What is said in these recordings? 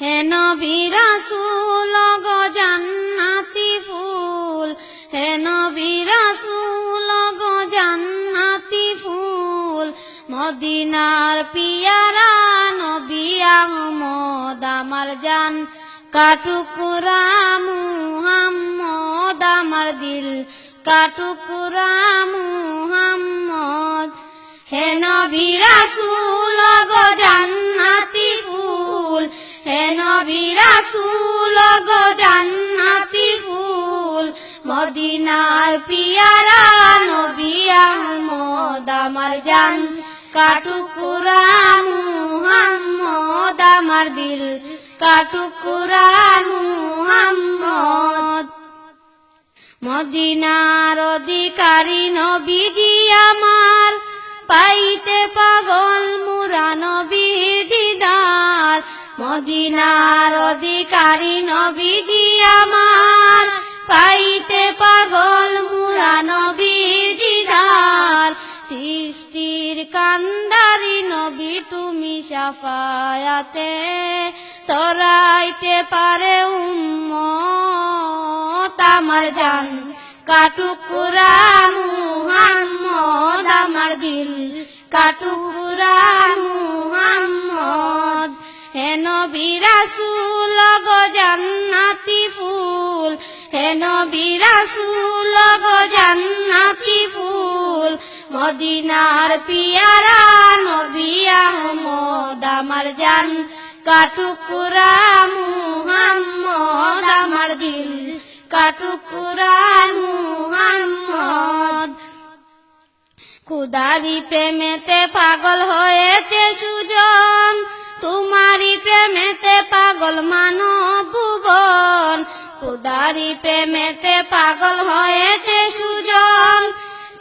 হে নবী রাসূল গো জান্নাতি ফুল, হে নবী রাসূল গো জান্নাতি ফুল, মদিনার পিয়ারা নবী আহমদ আমার জান কাটুকুরা মুহাম্মদ আমার দিল কাটুকুরা মুহাম্মদ। হে নবী রাসূল গো জান্নাতি ফুল, হে নবী রাসূল গো জান্নাতি ফুল, মদিনার পিয়ারা নবী আহমদ আমার জান কাটুকুরা মুহাম্মদ আমার দিল কাটুকুরা মুহাম্মদ। মদিনার অধিকারী নবীজি আমার, পাইতে পাগল মুরা নবীর দিদার। মদিনার অধিকারী নবীজি আমার, পাইতে পাগল মুরা নবীর দিদার। সৃষ্টির কান্ডারি নবী তুমি শাফায়াতে তরাইতে পারে উম্মত আমার জান কাটুকুরা মুহাম্মদ আমার দিল কাটুকুরা মুহাম্মদ। হে নবী রাসূল গো জান্নাতি ফুল, হে নবী রাসূল গো জান্নাতি ফুল, মদিনার পিয়ারা নবী আহমদ আমার জান কাটুকুরা মুহাম্মদ আমার দিল কাটুকুরা মুহাম্মদ। খুদারি প্রেমেতে পাগল হয়েছে সুজন, তোমারি প্রেমেতে পাগল মানব ভুবন। খুদারি প্রেমেতে পাগল হয়েছে সুজন,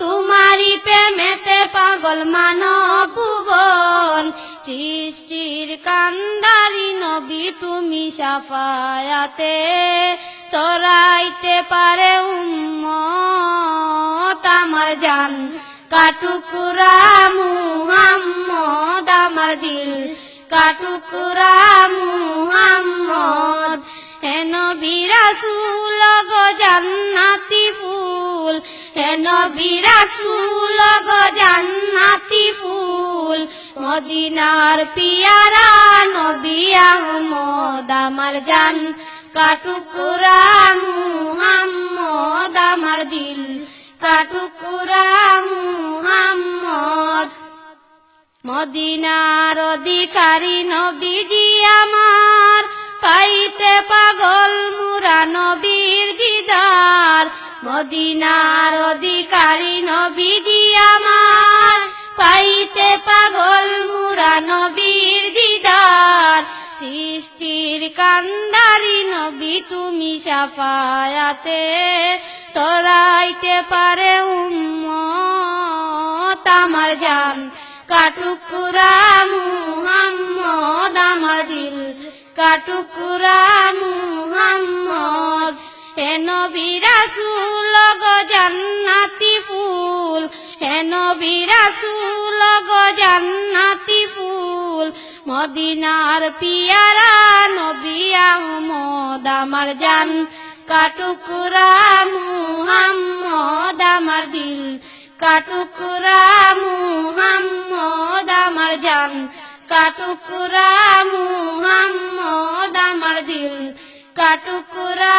তোমারি প্রেমেতে পাগল মানব ভুবন। সৃষ্টির কান্ডারি নবী তুমি শাফায়াতে তরাইতে পারে উম্মত আমার জান কাটুকুরা মুহাম্মদ আমার দিল কাটুকুরা মুহাম্মদ। হে নবী রাসূল গো জান্নাতি ফুল, হে নবী রাসূল গো জান্নাতি ফুল, মদিনার পিয়ারা নবী আহমদ আমার জান কাটুকুরা মুহাম্মদ আমার দিল কাটুকুরা মুহাম্মদ। মদিনার অধিকারী নবীজি আমার, পাইতে পাগল মুরা নবীর দিদার। মদিনার অধিকারী নবীজি আমার, পাইতে পাগল মুরা নবীর দিদার। সৃষ্টির কান্ডারি নবী তুমি শাফায়াতে তরাইতে পারে উম্মত আমার জান কাটুকুরা মুহাম্মদ আমার দিল কাটুকুরা মুহাম্মদ। হে নবী রাসূল গো জান্নাতি ফুল, হে নবী রাসূল গো জান্নাতি ফুল, মদিনার পিয়ারা নবী আহমদ আমার জান কাটুকুরা মুহাম্মদ আমার দিল কাটুকুরা মুহাম্মদ আমার জান কাটুকুরা মুহাম্মদ আমার দিল কাটুকুরা